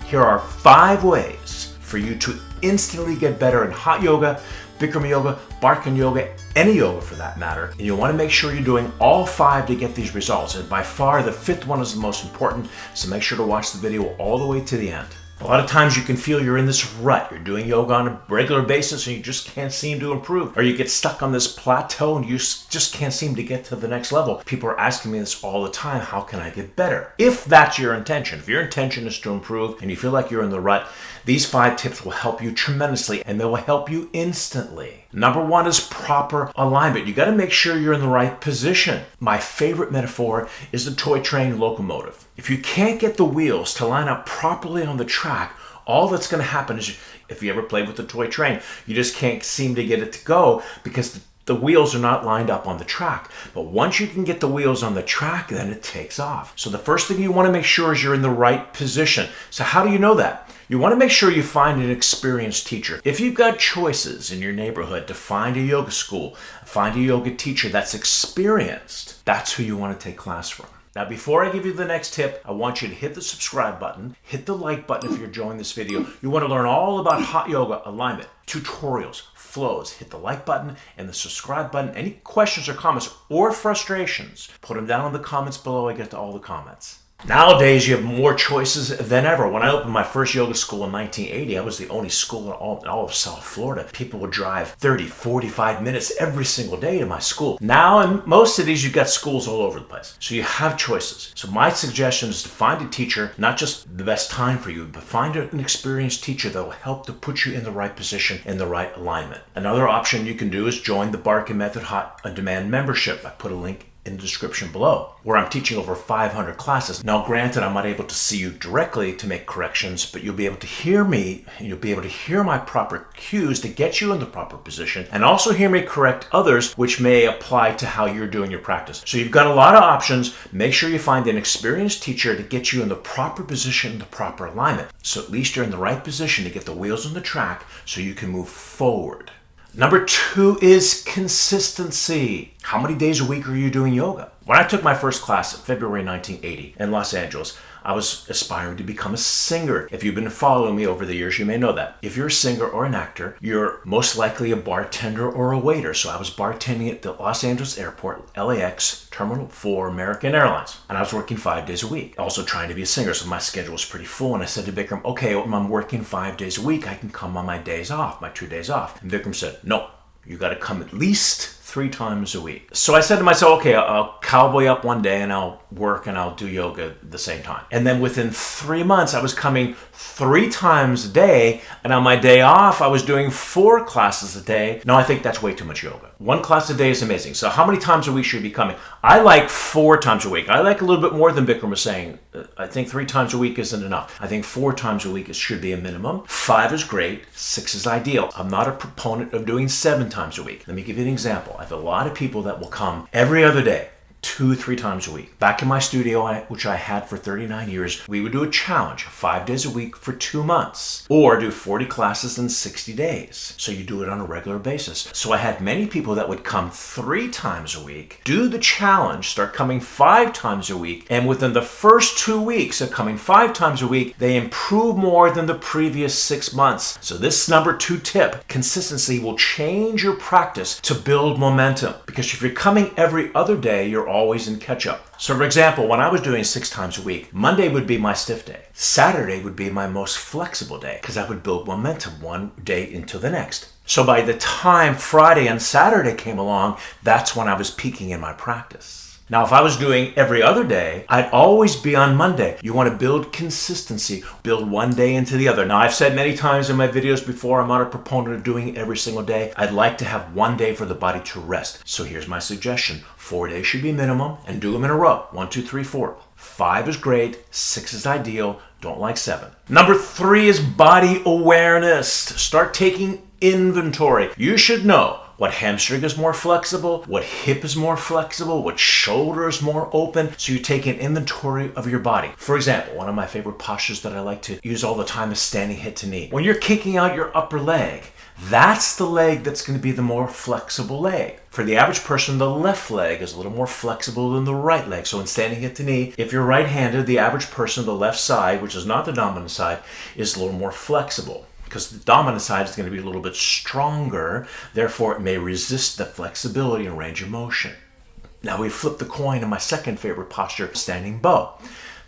Here are 5 ways for you to instantly get better in hot yoga, Bikram yoga, Barkan yoga, any yoga for that matter. And you want to make sure you're doing all 5 to get these results. And by far, the 5th one is the most important, so make sure to watch the video all the way to the end. A lot of times you can feel you're in this rut. You're doing yoga on a regular basis and you just can't seem to improve. Or you get stuck on this plateau and you just can't seem to get to the next level. People are asking me this all the time. How can I get better? If that's your intention, if your intention is to improve and you feel like you're in the rut, these 5 tips will help you tremendously and they will help you instantly. Number 1 is proper alignment. You got to make sure you're in the right position. My favorite metaphor is the toy train locomotive. If you can't get the wheels to line up properly on the track, all that's going to happen is, if you ever played with the toy train, you just can't seem to get it to go because the wheels are not lined up on the track. But once you can get the wheels on the track, then it takes off. So the first thing you want to make sure is you're in the right position. So how do you know that? You want to make sure you find an experienced teacher. If you've got choices in your neighborhood to find a yoga school, find a yoga teacher that's experienced, that's who you want to take class from. Now, before I give you the next tip, I want you to hit the subscribe button, hit the like button if you're enjoying this video. You want to learn all about hot yoga, alignment, tutorials, flows. Hit the like button and the subscribe button. Any questions or comments or frustrations, put them down in the comments below. I get to all the comments. Nowadays, you have more choices than ever. When I opened my first yoga school in 1980, I was the only school in all of South Florida. People would drive 30, 45 minutes every single day to my school. Now, in most cities, you've got schools all over the place. So you have choices. So my suggestion is to find a teacher, not just the best time for you, but find an experienced teacher that will help to put you in the right position, in the right alignment. Another option you can do is join the Barkan Method Hot Demand membership. I put a link in the description below, where I'm teaching over 500 classes. Now, granted, I'm not able to see you directly to make corrections, but you'll be able to hear me, and you'll be able to hear my proper cues to get you in the proper position, and also hear me correct others, which may apply to how you're doing your practice. So you've got a lot of options. Make sure you find an experienced teacher to get you in the proper position, the proper alignment. So at least you're in the right position to get the wheels on the track so you can move forward. Number 2 is consistency. How many days a week are you doing yoga? When I took my first class in February 1980 in Los Angeles, I was aspiring to become a singer. If you've been following me over the years, you may know that. If you're a singer or an actor, you're most likely a bartender or a waiter. So I was bartending at the Los Angeles airport, LAX, Terminal 4, American Airlines. And I was working 5 days a week. Also trying to be a singer, so my schedule was pretty full. And I said to Bikram, okay, I'm working 5 days a week. I can come on my days off, my 2 days off. And Bikram said, no, you got to come at least 3 times a week. So I said to myself, okay, I'll cowboy up one day and I'll work and I'll do yoga at the same time. And then within 3 months, I was coming 3 times a day, and on my day off, I was doing 4 classes a day. No, I think that's way too much yoga. 1 class a day is amazing. So how many times a week should you be coming? I like 4 times a week. I like a little bit more than Bikram was saying. I think 3 times a week isn't enough. I think 4 times a week should be a minimum. 5 is great. 6 is ideal. I'm not a proponent of doing 7 times a week. Let me give you an example. I have a lot of people that will come every other day, 2-3 times a week. Back in my studio, which I had for 39 years, we would do a challenge, 5 days a week for 2 months, or do 40 classes in 60 days. So you do it on a regular basis. So I had many people that would come 3 times a week, do the challenge, start coming 5 times a week, and within the first 2 weeks of coming 5 times a week, they improve more than the previous 6 months. So this number 2 tip, consistency, will change your practice to build momentum. Because if you're coming every other day, you're always in catch-up. So for example, when I was doing 6 times a week, Monday would be my stiff day. Saturday would be my most flexible day because I would build momentum one day into the next. So by the time Friday and Saturday came along, that's when I was peaking in my practice. Now, if I was doing every other day, I'd always be on Monday. You want to build consistency, build one day into the other. Now, I've said many times in my videos before, I'm not a proponent of doing it every single day. I'd like to have one day for the body to rest. So here's my suggestion. 4 days should be minimum, and do them in a row. 1, 2, 3, 4. 5 is great. 6 is ideal. Don't like 7. Number 3 is body awareness. Start taking inventory. You should know what hamstring is more flexible, what hip is more flexible, what shoulder is more open. So you take an inventory of your body. For example, one of my favorite postures that I like to use all the time is standing hip to knee. When you're kicking out your upper leg, That's the leg that's going to be the more flexible leg. For the average person, the left leg is a little more flexible than the right leg. So in standing hip to knee, if you're right-handed, the average person, the left side, which is not the dominant side, is a little more flexible, because the dominant side is going to be a little bit stronger. Therefore, it may resist the flexibility and range of motion. Now we flip the coin to my second favorite posture, standing bow.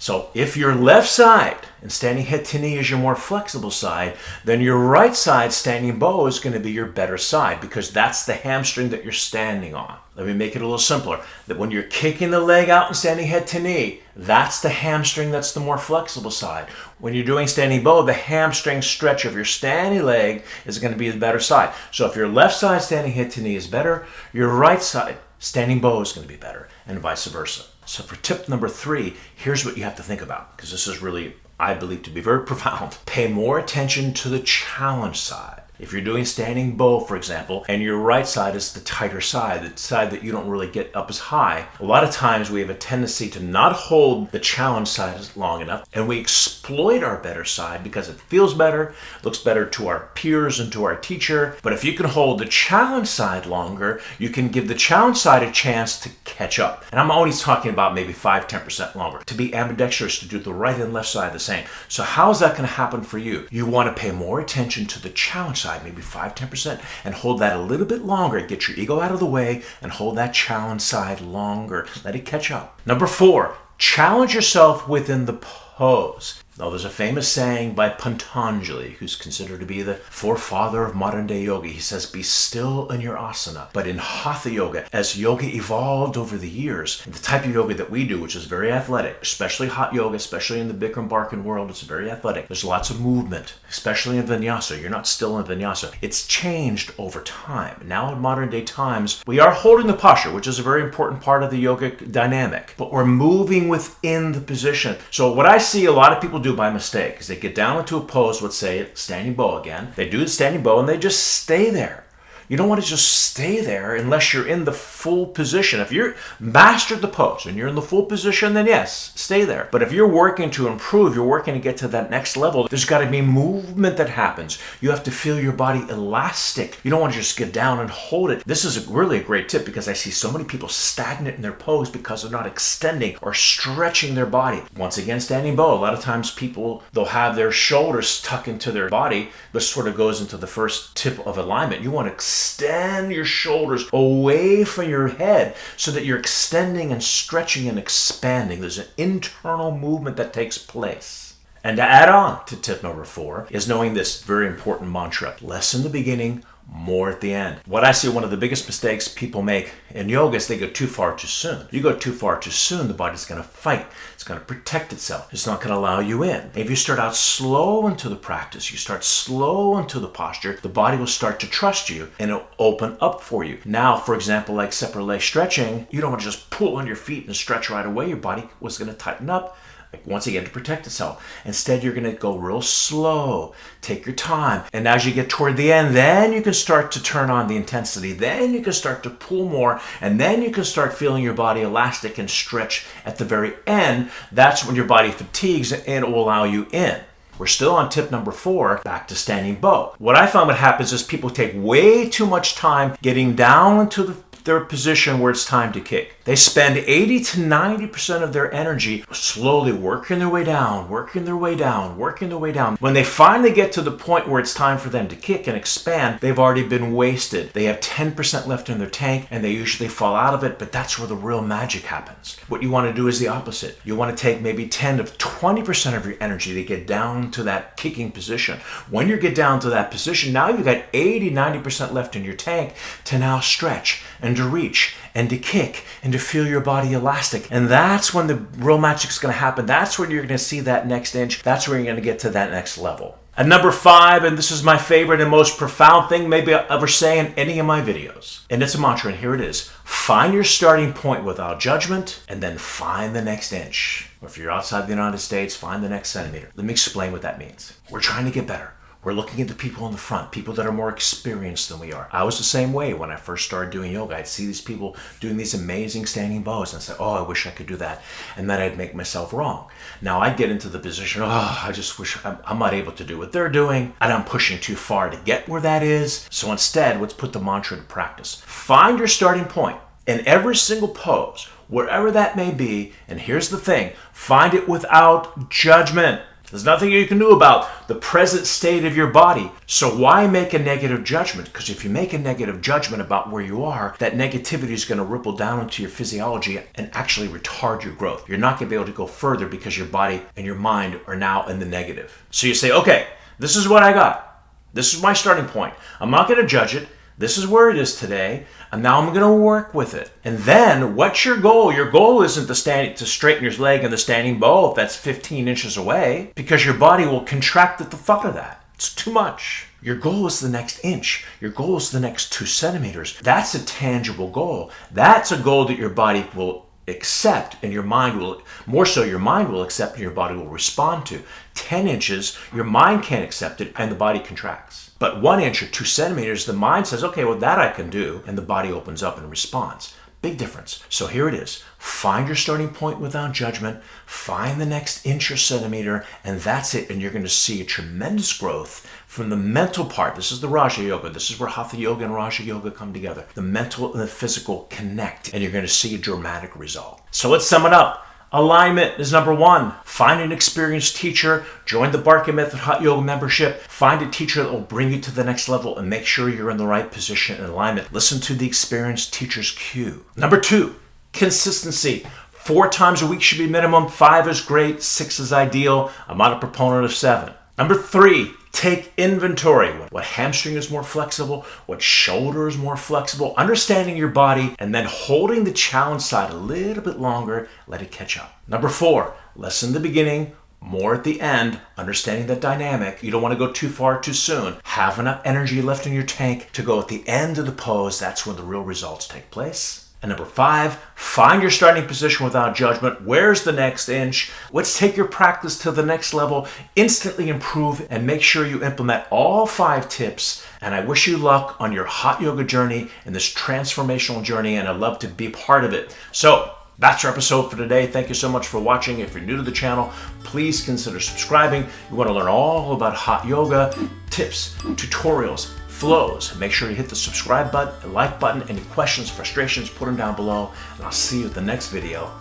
So if your left side and standing hip to knee is your more flexible side, then your right side standing bow is going to be your better side, because that's the hamstring that you're standing on. Let me make it a little simpler. That when you're kicking the leg out and standing head to knee, that's the hamstring that's the more flexible side. When you're doing standing bow, the hamstring stretch of your standing leg is going to be the better side. So if your left side standing head to knee is better, your right side standing bow is going to be better, and vice versa. So for tip number 3, here's what you have to think about, because this is really, I believe, to be very profound. Pay more attention to the challenge side. If you're doing standing bow, for example, and your right side is the tighter side, the side that you don't really get up as high, a lot of times we have a tendency to not hold the challenge side long enough, and we exploit our better side because it feels better, looks better to our peers and to our teacher. But if you can hold the challenge side longer, you can give the challenge side a chance to catch up. And I'm only talking about maybe 5-10% longer, to be ambidextrous, to do the right and left side the same. So how is that going to happen for you? You want to pay more attention to the challenge side, maybe 5-10%, and hold that a little bit longer. Get your ego out of the way and hold that challenge side longer. Let it catch up. Number 4, challenge yourself within the pose. Now, there's a famous saying by Patanjali, who's considered to be the forefather of modern day yoga. He says, be still in your asana. But in Hatha yoga, as yoga evolved over the years, the type of yoga that we do, which is very athletic, especially hot yoga, especially in the Bikram Barkan world, it's very athletic. There's lots of movement, especially in vinyasa. You're not still in vinyasa. It's changed over time. Now in modern day times, we are holding the posture, which is a very important part of the yogic dynamic, but we're moving within the position. So what I see a lot of people do by mistake is they get down into a pose, let's say standing bow again. They do the standing bow and they just stay there. You don't want to just stay there unless you're in the full position. If you're mastered the pose and you're in the full position, then yes, stay there. But if you're working to improve, you're working to get to that next level, there's got to be movement that happens. You have to feel your body elastic. You don't want to just get down and hold it. This is really a great tip, because I see so many people stagnant in their pose because they're not extending or stretching their body. Once again, standing bow, a lot of times people, they'll have their shoulders tuck into their body. This sort of goes into the first tip of alignment. You want to extend your shoulders away from your head so that you're extending and stretching and expanding. There's an internal movement that takes place. And to add on to tip number 4 is knowing this very important mantra: less in the beginning, more at the end. What I see one of the biggest mistakes people make in yoga is they go too far too soon. You go too far too soon, the body's going to fight. It's going to protect itself. It's not going to allow you in. If you start out slow into the practice, you start slow into the posture, the body will start to trust you and it'll open up for you. Now, for example, like separate leg stretching, you don't want to just pull on your feet and stretch right away. Your body was going to tighten up, once again, to protect itself. Instead, you're going to go real slow. Take your time. And as you get toward the end, then you can start to turn on the intensity. Then you can start to pull more. And then you can start feeling your body elastic and stretch at the very end. That's when your body fatigues and it will allow you in. We're still on tip number 4, back to standing bow. What I found what happens is people take way too much time getting down into their position where it's time to kick. They spend 80 to 90% of their energy slowly working their way down, working their way down, working their way down. When they finally get to the point where it's time for them to kick and expand, they've already been wasted. They have 10% left in their tank and they usually fall out of it, but that's where the real magic happens. What you want to do is the opposite. You want to take maybe 10 to 20% of your energy to get down to that kicking position. When you get down to that position, now you've got 80, 90% left in your tank to now stretch and to reach and to kick and to feel your body elastic. And that's when the real magic is going to happen. That's when you're going to see that next inch. That's where you're going to get to that next level. And number 5, and this is my favorite and most profound thing maybe I'll ever say in any of my videos. And it's a mantra, and here it is. Find your starting point without judgment, and then find the next inch. Or if you're outside the United States, find the next centimeter. Let me explain what that means. We're trying to get better. We're looking at the people in the front, people that are more experienced than we are. I was the same way when I first started doing yoga. I'd see these people doing these amazing standing bows and I'd say, oh, I wish I could do that. And then I'd make myself wrong. Now I'd get into the position, oh, I just wish I'm not able to do what they're doing and I'm pushing too far to get where that is. So instead, let's put the mantra into practice. Find your starting point in every single pose, wherever that may be. And here's the thing, find it without judgment. There's nothing you can do about the present state of your body. So why make a negative judgment? Because if you make a negative judgment about where you are, that negativity is going to ripple down into your physiology and actually retard your growth. You're not going to be able to go further because your body and your mind are now in the negative. So you say, okay, this is what I got. This is my starting point. I'm not going to judge it. This is where it is today, and now I'm going to work with it. And then, what's your goal? Your goal isn't to straighten your leg in the standing bow if that's 15 inches away, because your body will contract at the fuck of that. It's too much. Your goal is the next inch. Your goal is the next 2 centimeters. That's a tangible goal. That's a goal that your body will accept and your mind will, more so your mind will accept and your body will respond to. 10 inches, your mind can't accept it and the body contracts. But 1 inch or 2 centimeters, the mind says, okay, well that I can do, and the body opens up and responds. Big difference. So here it is. Find your starting point without judgment, find the next inch or centimeter, and that's it. And you're going to see a tremendous growth from the mental part. This is the Raja Yoga. This is where Hatha Yoga and Raja Yoga come together. The mental and the physical connect, and you're going to see a dramatic result. So let's sum it up. Alignment is number 1. Find an experienced teacher. Join the Barkan Method Hot Yoga membership. Find a teacher that will bring you to the next level and make sure you're in the right position and alignment. Listen to the experienced teacher's cue. Number 2, consistency. 4 times a week should be minimum. 5 is great. 6 is ideal. I'm not a proponent of 7. Number 3, take inventory. What hamstring is more flexible? What shoulder is more flexible? Understanding your body and then holding the challenge side a little bit longer, let it catch up. Number 4, less in the beginning, more at the end, understanding that dynamic. You don't want to go too far too soon. Have enough energy left in your tank to go at the end of the pose. That's when the real results take place. And number 5, find your starting position without judgment. Where's the next inch? Let's take your practice to the next level, instantly improve, and make sure you implement all 5 tips. And I wish you luck on your hot yoga journey and this transformational journey, and I'd love to be part of it. So that's our episode for today. Thank you so much for watching. If you're new to the channel, please consider subscribing. You want to learn all about hot yoga, tips, tutorials, flows. Make sure you hit the subscribe button, the like button. Any questions, frustrations, put them down below. And I'll see you at the next video.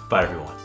Bye, everyone.